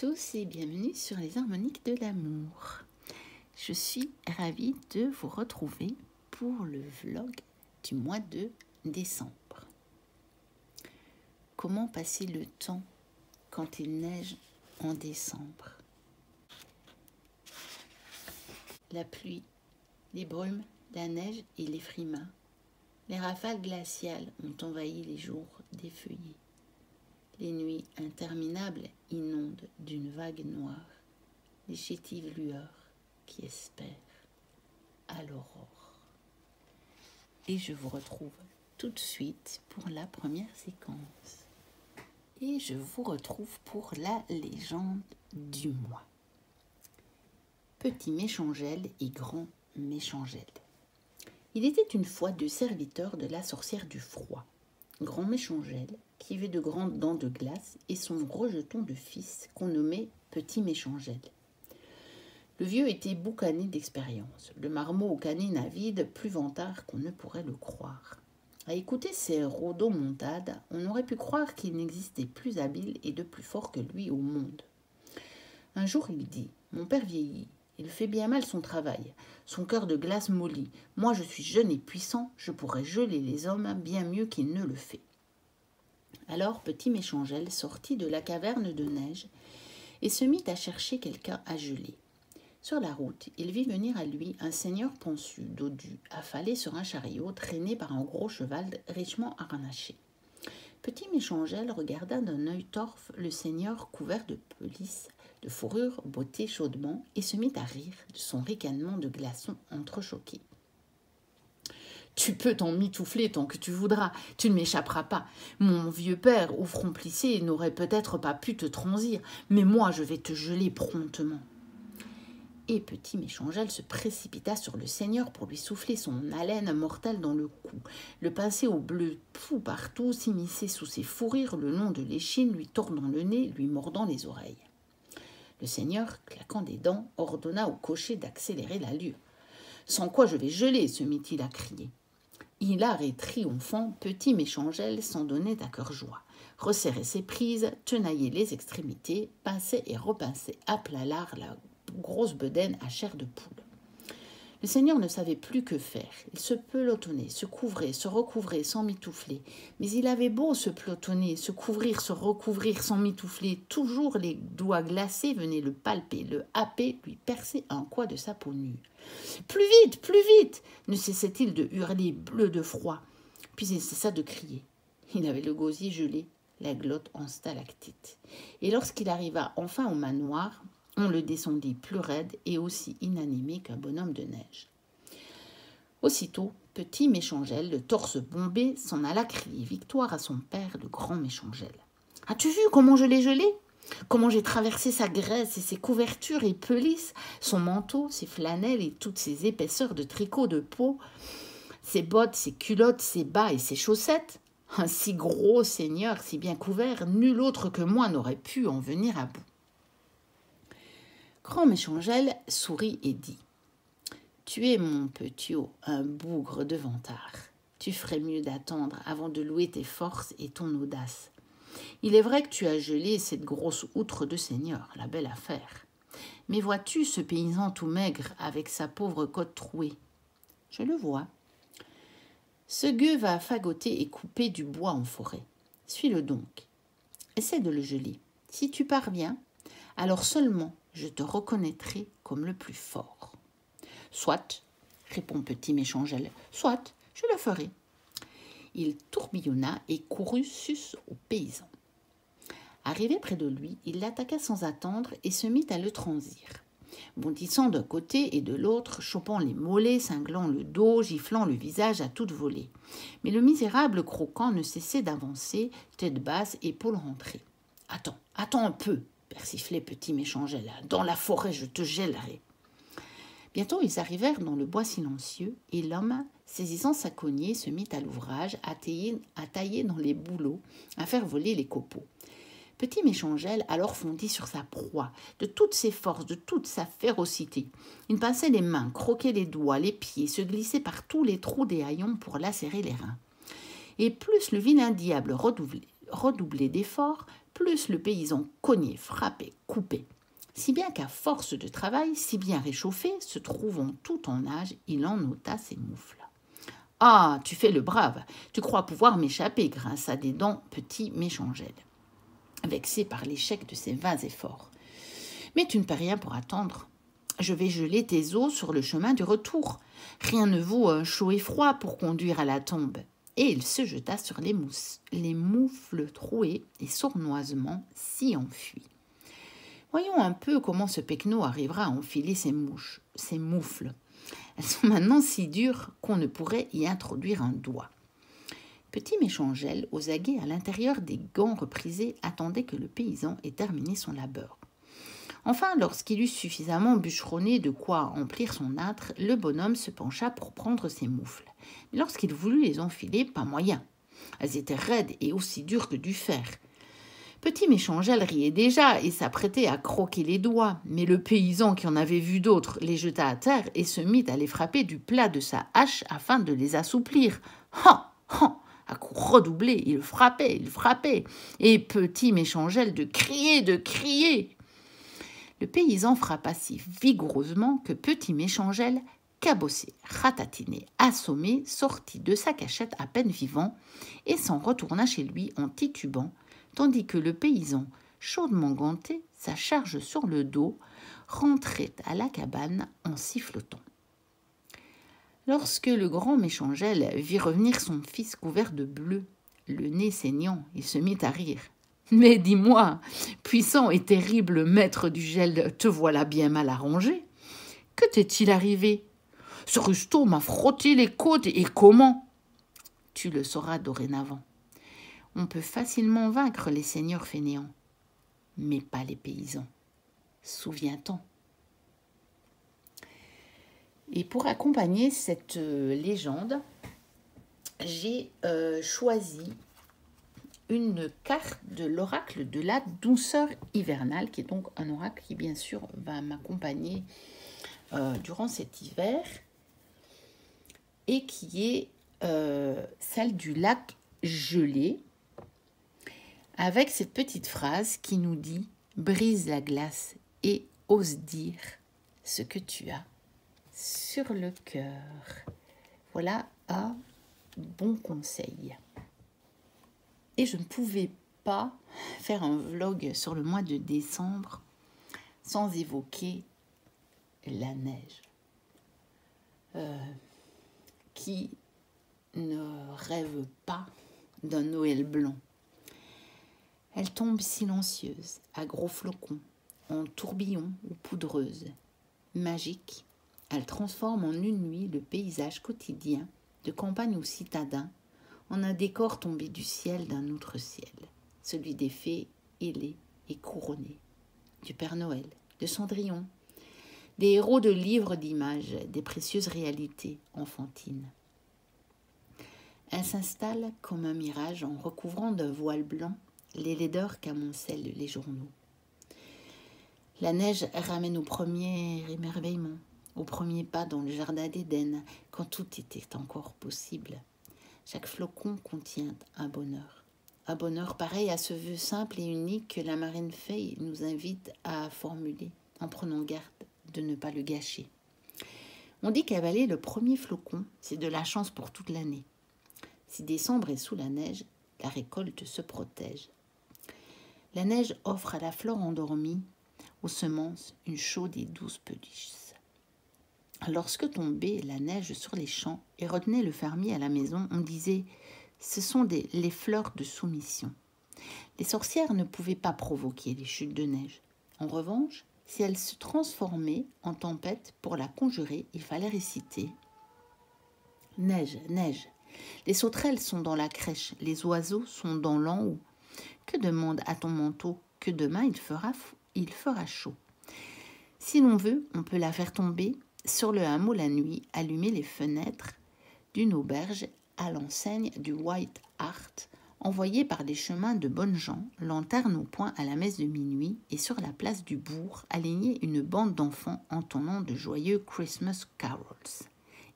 tous et bienvenue sur les harmoniques de l'amour. Je suis ravie de vous retrouver pour le vlog du mois de décembre. Comment passer le temps quand il neige en décembre? La pluie, les brumes, la neige et les frimas. Les rafales glaciales ont envahi les jours défeuillés. Les nuits interminables inondent d'une vague noire les chétives lueurs qui espèrent à l'aurore. Et je vous retrouve tout de suite pour la première séquence. Et je vous retrouve pour la légende du mois. Petit Méchangel et grand Méchangel. Il était une fois deux serviteurs de la sorcière du froid. Grand Méchangel, qui avait de grandes dents de glace, et son rejeton de fils, qu'on nommait Petit Méchangel. Le vieux était boucané d'expérience, le marmot aux canines avides, plus vantard qu'on ne pourrait le croire. À écouter ses rodomontades, on aurait pu croire qu'il n'existait plus habile et de plus fort que lui au monde. Un jour il dit « Mon père vieillit, il fait bien mal son travail, son cœur de glace mollit. Moi je suis jeune et puissant, je pourrais geler les hommes bien mieux qu'il ne le fait. » Alors Petit Méchangel sortit de la caverne de neige et se mit à chercher quelqu'un à geler. Sur la route, il vit venir à lui un seigneur pensu, dodu, affalé sur un chariot traîné par un gros cheval richement harnaché. Petit Méchangel regarda d'un œil torf le seigneur couvert de pelisse, de fourrure botté chaudement, et se mit à rire de son ricanement de glaçons entrechoqués. « Tu peux t'en mitoufler tant que tu voudras, tu ne m'échapperas pas. Mon vieux père, au front plissé, n'aurait peut-être pas pu te transir, mais moi je vais te geler promptement. » Et Petit Méchangel se précipita sur le seigneur pour lui souffler son haleine mortelle dans le cou, le pincer au bleu fou partout, s'immiscer sous ses fourrures le long de l'échine, lui tordant le nez, lui mordant les oreilles. Le seigneur, claquant des dents, ordonna au cocher d'accélérer l'allure. « Sans quoi je vais geler » se mit-il à crier. Hilar et triomphant, Petit Méchangel s'en donnait à cœur joie, resserrait ses prises, tenaillait les extrémités, pinçait et repinçait à plat lard la grosse bedaine à chair de poule. Le seigneur ne savait plus que faire. Il se pelotonnait, se couvrait, se recouvrait sans mitoufler. Mais il avait beau se pelotonner, se couvrir, se recouvrir sans mitoufler, toujours les doigts glacés venaient le palper, le happer, lui percer un coin de sa peau nue. « Plus vite !» ne cessait-il de hurler, bleu de froid. Puis il cessa de crier. Il avait le gosier gelé, la glotte en stalactite. Et lorsqu'il arriva enfin au manoir, on le descendit plus raide et aussi inanimé qu'un bonhomme de neige. Aussitôt, Petit Méchangel, le torse bombé, s'en alla crier victoire à son père, le grand Méchangel. « As-tu vu comment je l'ai gelé ? Comment j'ai traversé sa graisse et ses couvertures et pelisses, son manteau, ses flanelles et toutes ses épaisseurs de tricot de peau, ses bottes, ses culottes, ses bas et ses chaussettes ? Un si gros seigneur, si bien couvert, nul autre que moi n'aurait pu en venir à bout. » Grand Méchangel sourit et dit « Tu es, mon petiot, un bougre de vantard. Tu ferais mieux d'attendre avant de louer tes forces et ton audace. Il est vrai que tu as gelé cette grosse outre de seigneur, la belle affaire. Mais vois-tu ce paysan tout maigre avec sa pauvre côte trouée? Je le vois. Ce gueux va fagoter et couper du bois en forêt. Suis-le donc. Essaie de le geler. Si tu parviens, alors seulement je te reconnaîtrai comme le plus fort. »« Soit, répond Petit Méchangel, soit, je le ferai. » Il tourbillonna et courut sus au paysan. Arrivé près de lui, il l'attaqua sans attendre et se mit à le transir. Bondissant d'un côté et de l'autre, chopant les mollets, cinglant le dos, giflant le visage à toute volée. Mais le misérable croquant ne cessait d'avancer, tête basse, épaules rentrées. « Attends un peu !» persiflait Petit Méchangel. « Dans la forêt, je te gèlerai. » Bientôt, ils arrivèrent dans le bois silencieux, et l'homme, saisissant sa cognée, se mit à l'ouvrage, à tailler dans les bouleaux, à faire voler les copeaux. Petit Méchangel alors fondit sur sa proie, de toutes ses forces, de toute sa férocité. Il pinçait les mains, croquait les doigts, les pieds, se glissait par tous les trous des haillons pour lacérer les reins. Et plus le vilain diable redoublait d'efforts, plus le paysan cognait, frappait, coupait. Si bien qu'à force de travail, si bien réchauffé, se trouvant tout en âge, il en ôta ses moufles. « Ah, tu fais le brave, tu crois pouvoir m'échapper, grinça des dents petit Méchangel, vexé par l'échec de ses vains efforts. Mais tu ne peux rien pour attendre. Je vais geler tes os sur le chemin du retour. Rien ne vaut chaud et froid pour conduire à la tombe. » Et il se jeta sur les moufles trouées et sournoisement s'y enfuit. Voyons un peu comment ce pecno arrivera à enfiler ses moufles. Elles sont maintenant si dures qu'on ne pourrait y introduire un doigt. Petit Méchangel, aux aguets à l'intérieur des gants reprisés, attendait que le paysan ait terminé son labeur. Enfin, lorsqu'il eut suffisamment bûcheronné de quoi emplir son âtre, le bonhomme se pencha pour prendre ses moufles. Mais lorsqu'il voulut les enfiler, pas moyen. Elles étaient raides et aussi dures que du fer. Petit Méchangel riait déjà et s'apprêtait à croquer les doigts, mais le paysan, qui en avait vu d'autres, les jeta à terre et se mit à les frapper du plat de sa hache afin de les assouplir. Ha! Ha! À coups redoublés, il frappait, et Petit Méchangel de crier. Le paysan frappa si vigoureusement que Petit Méchangel, cabossé, ratatiné, assommé, sortit de sa cachette à peine vivant et s'en retourna chez lui en titubant, tandis que le paysan, chaudement ganté, sa charge sur le dos, rentrait à la cabane en sifflotant. Lorsque le grand Méchangel vit revenir son fils couvert de bleu, le nez saignant, il se mit à rire. « Mais dis-moi, puissant et terrible maître du gel, te voilà bien mal arrangé. Que t'est-il arrivé? Ce rusto m'a frotté les côtes, et comment? Tu le sauras dorénavant. On peut facilement vaincre les seigneurs fainéants, mais pas les paysans. Souviens-t'en. » Et pour accompagner cette légende, j'ai choisi une carte de l'oracle de la douceur hivernale, qui est donc un oracle qui, bien sûr, va m'accompagner durant cet hiver, et qui est celle du lac gelé, avec cette petite phrase qui nous dit « Brise la glace et ose dire ce que tu as sur le cœur. » Voilà un bon conseil. Et je ne pouvais pas faire un vlog sur le mois de décembre sans évoquer la neige. Qui ne rêve pas d'un Noël blanc? Elle tombe silencieuse, à gros flocons, en tourbillons ou poudreuse. Magique, elle transforme en une nuit le paysage quotidien, de campagne ou citadin, en un décor tombé du ciel d'un autre ciel, celui des fées ailées et couronnées, du Père Noël, de Cendrillon, des héros de livres d'images, des précieuses réalités enfantines. Elle s'installe comme un mirage en recouvrant d'un voile blanc les laideurs qu'amoncellent les journaux. La neige ramène au premier émerveillement, au premier pas dans le jardin d'Éden, quand tout était encore possible. Chaque flocon contient un bonheur pareil à ce vœu simple et unique que la marine Fay nous invite à formuler, en prenant garde de ne pas le gâcher. On dit qu'avaler le premier flocon, c'est de la chance pour toute l'année. Si décembre est sous la neige, la récolte se protège. La neige offre à la flore endormie, aux semences, une chaude et douce pelisse. Lorsque tombait la neige sur les champs et retenait le fermier à la maison, on disait « ce sont les fleurs de soumission ». Les sorcières ne pouvaient pas provoquer les chutes de neige. En revanche, si elles se transformaient en tempête, pour la conjurer, il fallait réciter « Neige, neige, les sauterelles sont dans la crèche, les oiseaux sont dans l'en-haut. Que demande à ton manteau? Que demain il fera chaud. Si l'on veut, on peut la faire tomber sur le hameau la nuit, allumer les fenêtres d'une auberge à l'enseigne du White Hart, envoyer par des chemins de bonnes gens, lanterne au poing à la messe de minuit, et sur la place du bourg, aligner une bande d'enfants entonnant de joyeux Christmas carols.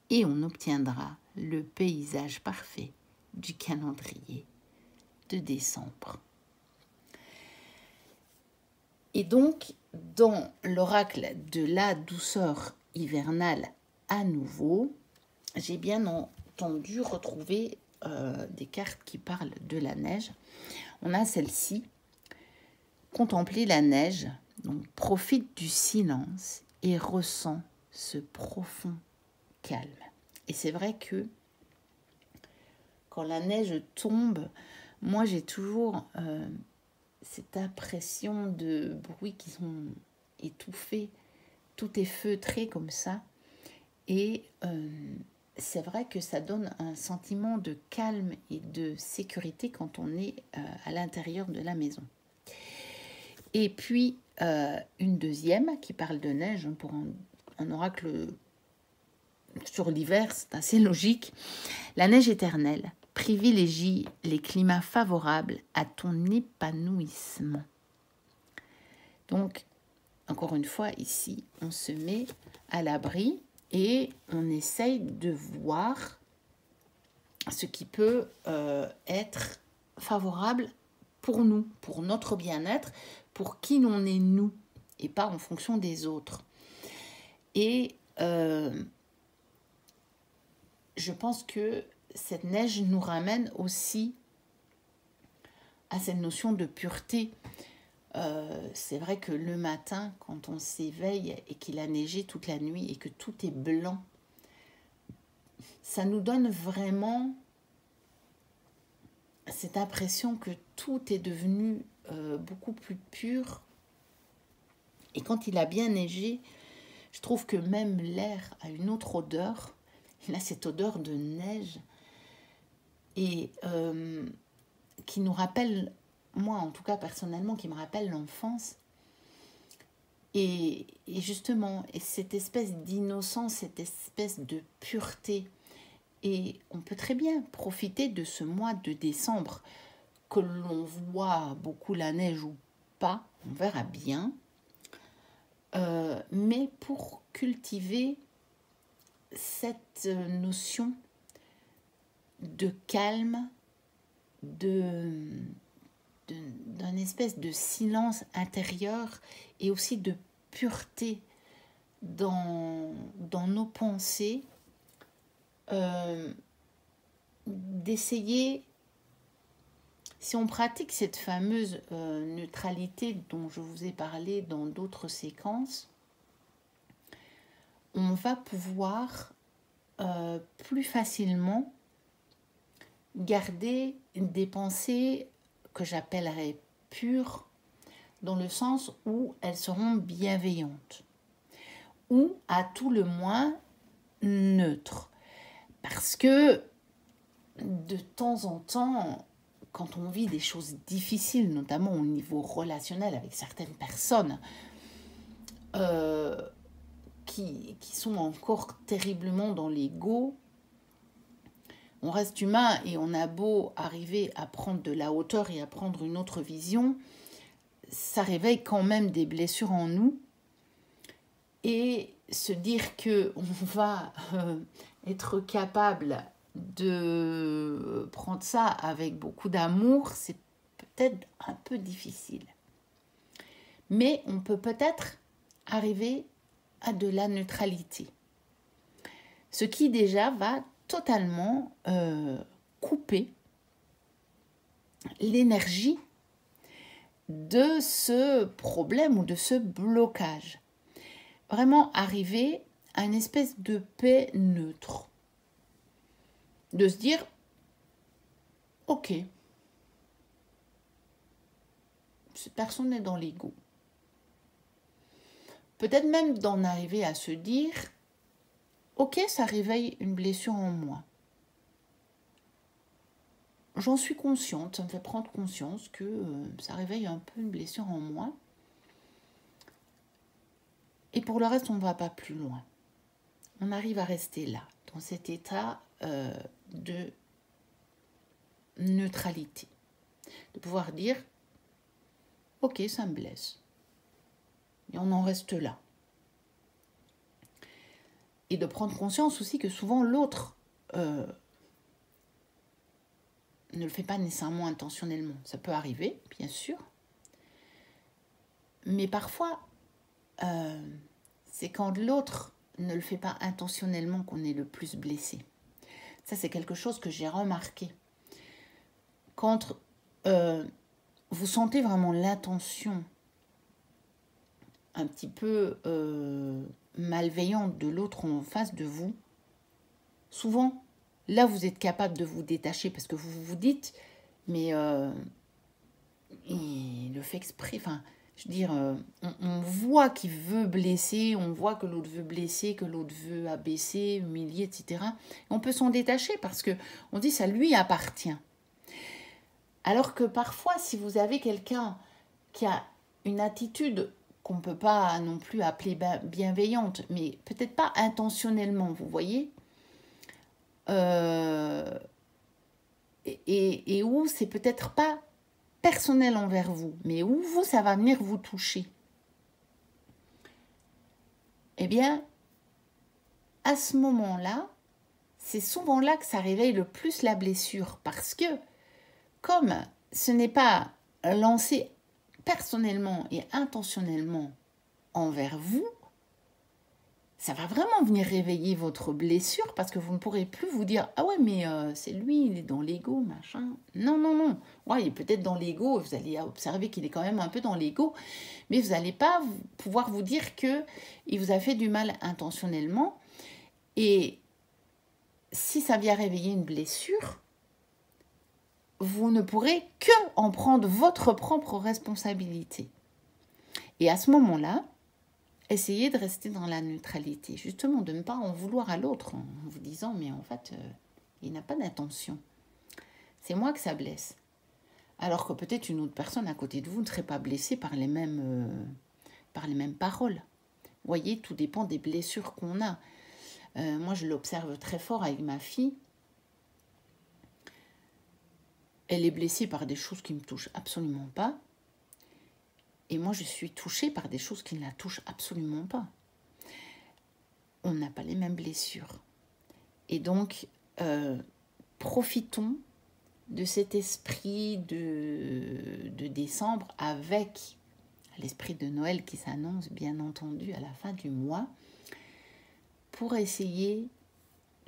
Et on obtiendra le paysage parfait du calendrier de décembre. Et donc, dans l'oracle de la douceur hivernale à nouveau, j'ai bien entendu retrouver des cartes qui parlent de la neige. On a celle-ci, contempler la neige, donc profite du silence et ressent ce profond calme. Et c'est vrai que quand la neige tombe, moi j'ai toujours cette impression de bruits qui sont étouffés, tout est feutré comme ça. Et c'est vrai que ça donne un sentiment de calme et de sécurité quand on est à l'intérieur de la maison. Et puis, une deuxième qui parle de neige, pour un oracle sur l'hiver, c'est assez logique. La neige éternelle privilégie les climats favorables à ton épanouissement. Donc, encore une fois, ici, on se met à l'abri et on essaye de voir ce qui peut être favorable pour nous, pour notre bien-être, pour qui l'on est nous, et pas en fonction des autres. Et je pense que cette neige nous ramène aussi à cette notion de pureté. C'est vrai que le matin, quand on s'éveille et qu'il a neigé toute la nuit et que tout est blanc, ça nous donne vraiment cette impression que tout est devenu beaucoup plus pur. Et quand il a bien neigé, je trouve que même l'air a une autre odeur. Il a cette odeur de neige et qui nous rappelle, moi en tout cas personnellement, qui me rappelle l'enfance. Et justement, cette espèce d'innocence, cette espèce de pureté. Et on peut très bien profiter de ce mois de décembre, que l'on voit beaucoup la neige ou pas, on verra bien. Mais pour cultiver cette notion de calme, d'un espèce de silence intérieur et aussi de pureté dans nos pensées, d'essayer, si on pratique cette fameuse neutralité dont je vous ai parlé dans d'autres séquences, on va pouvoir plus facilement garder des pensées que j'appellerais pures, dans le sens où elles seront bienveillantes, ou à tout le moins neutres. Parce que de temps en temps, quand on vit des choses difficiles, notamment au niveau relationnel avec certaines personnes, qui sont encore terriblement dans l'ego, on reste humain et on a beau arriver à prendre de la hauteur et à prendre une autre vision, ça réveille quand même des blessures en nous. Et se dire qu'on va être capable de prendre ça avec beaucoup d'amour, c'est peut-être un peu difficile. Mais on peut peut-être arriver à de la neutralité. Ce qui déjà va totalement couper l'énergie de ce problème ou de ce blocage. Vraiment arriver à une espèce de paix neutre. De se dire, ok, cette personne est dans l'ego. Peut-être même d'en arriver à se dire, ok, ça réveille une blessure en moi. J'en suis consciente, ça me fait prendre conscience que ça réveille un peu une blessure en moi. Et pour le reste, on ne va pas plus loin. On arrive à rester là, dans cet état de neutralité. De pouvoir dire, ok, ça me blesse. Et on en reste là. Et de prendre conscience aussi que souvent l'autre ne le fait pas nécessairement intentionnellement. Ça peut arriver, bien sûr. Mais parfois, c'est quand l'autre ne le fait pas intentionnellement qu'on est le plus blessé. Ça, c'est quelque chose que j'ai remarqué. Quand vous sentez vraiment l'intention un petit peu malveillante de l'autre en face de vous, souvent, là, vous êtes capable de vous détacher parce que vous vous dites, mais il le fait exprès. Enfin, je veux dire, on voit qu'il veut blesser, on voit que l'autre veut blesser, que l'autre veut abaisser, humilier, etc. On peut s'en détacher parce que on dit ça lui appartient. Alors que parfois, si vous avez quelqu'un qui a une attitude qu'on ne peut pas non plus appeler bienveillante, mais peut-être pas intentionnellement, vous voyez, et où c'est peut-être pas personnel envers vous, mais où vous, ça va venir vous toucher. Eh bien, à ce moment-là, c'est souvent là que ça réveille le plus la blessure, parce que comme ce n'est pas lancé personnellement et intentionnellement envers vous, ça va vraiment venir réveiller votre blessure parce que vous ne pourrez plus vous dire « Ah ouais, mais c'est lui, il est dans l'ego, machin. » Non, non, non. Ouais, il est peut-être dans l'ego, vous allez observer qu'il est quand même un peu dans l'ego, mais vous n'allez pas pouvoir vous dire qu'il vous a fait du mal intentionnellement. Et si ça vient réveiller une blessure, vous ne pourrez que en prendre votre propre responsabilité. Et à ce moment-là, essayez de rester dans la neutralité, justement de ne pas en vouloir à l'autre en vous disant mais en fait il n'a pas d'intention. C'est moi que ça blesse. Alors que peut-être une autre personne à côté de vous ne serait pas blessée par les mêmes paroles. Vous voyez, tout dépend des blessures qu'on a. Moi je l'observe très fort avec ma fille. Elle est blessée par des choses qui ne me touchent absolument pas. Et moi, je suis touchée par des choses qui ne la touchent absolument pas. On n'a pas les mêmes blessures. Et donc, profitons de cet esprit de décembre avec l'esprit de Noël qui s'annonce, bien entendu, à la fin du mois, pour essayer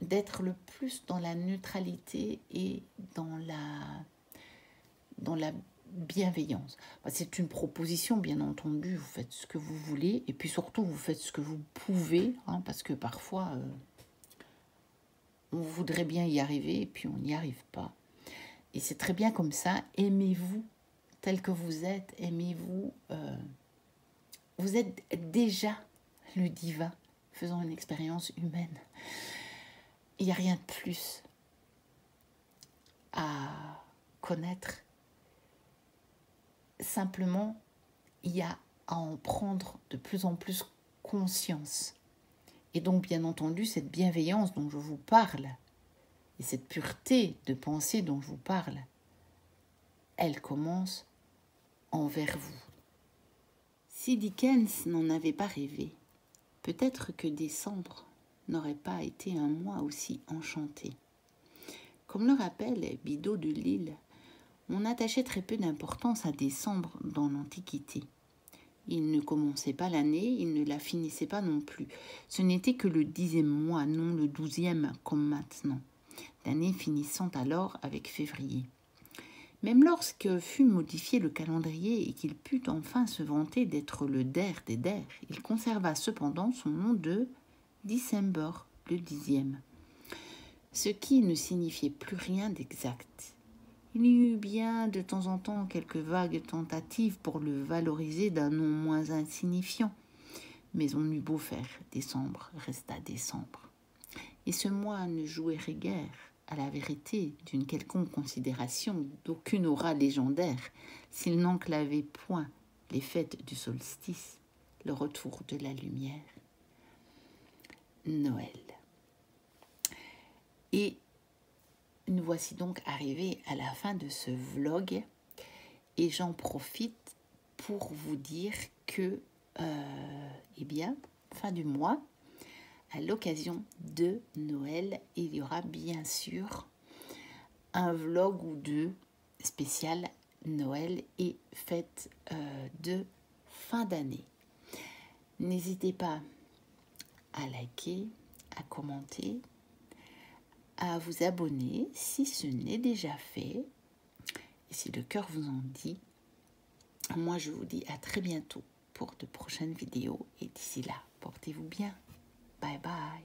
d'être le plus dans la neutralité et dans la bienveillance. C'est une proposition, bien entendu, vous faites ce que vous voulez, et puis surtout, vous faites ce que vous pouvez, hein, parce que parfois, on voudrait bien y arriver, et puis on n'y arrive pas. Et c'est très bien comme ça, aimez-vous tel que vous êtes, aimez-vous, vous êtes déjà le divin, faisant une expérience humaine. Il n'y a rien de plus à connaître. Simplement, il y a à en prendre de plus en plus conscience. Et donc, bien entendu, cette bienveillance dont je vous parle, et cette pureté de pensée dont je vous parle, elle commence envers vous. Si Dickens n'en avait pas rêvé, peut-être que décembre n'aurait pas été un mois aussi enchanté. Comme le rappelle Bidault de Lille, on attachait très peu d'importance à décembre dans l'Antiquité. Il ne commençait pas l'année, il ne la finissait pas non plus. Ce n'était que le 10e mois, non le 12e comme maintenant, l'année finissant alors avec février. Même lorsque fut modifié le calendrier et qu'il put enfin se vanter d'être le der des der, il conserva cependant son nom de December, le 10e, ce qui ne signifiait plus rien d'exact. Il y eut bien de temps en temps quelques vagues tentatives pour le valoriser d'un nom moins insignifiant, mais on eut beau faire, décembre resta décembre. Et ce mois ne jouerait guère à la vérité d'une quelconque considération d'aucune aura légendaire s'il n'enclavait point les fêtes du solstice, le retour de la lumière. Noël. Et nous voici donc arrivés à la fin de ce vlog et j'en profite pour vous dire que, eh bien, fin du mois, à l'occasion de Noël, il y aura bien sûr un vlog ou deux spécial Noël et fête de fin d'année. N'hésitez pas à liker, à commenter, à vous abonner si ce n'est déjà fait. Et si le cœur vous en dit, moi je vous dis à très bientôt pour de prochaines vidéos. Et d'ici là, portez-vous bien. Bye bye.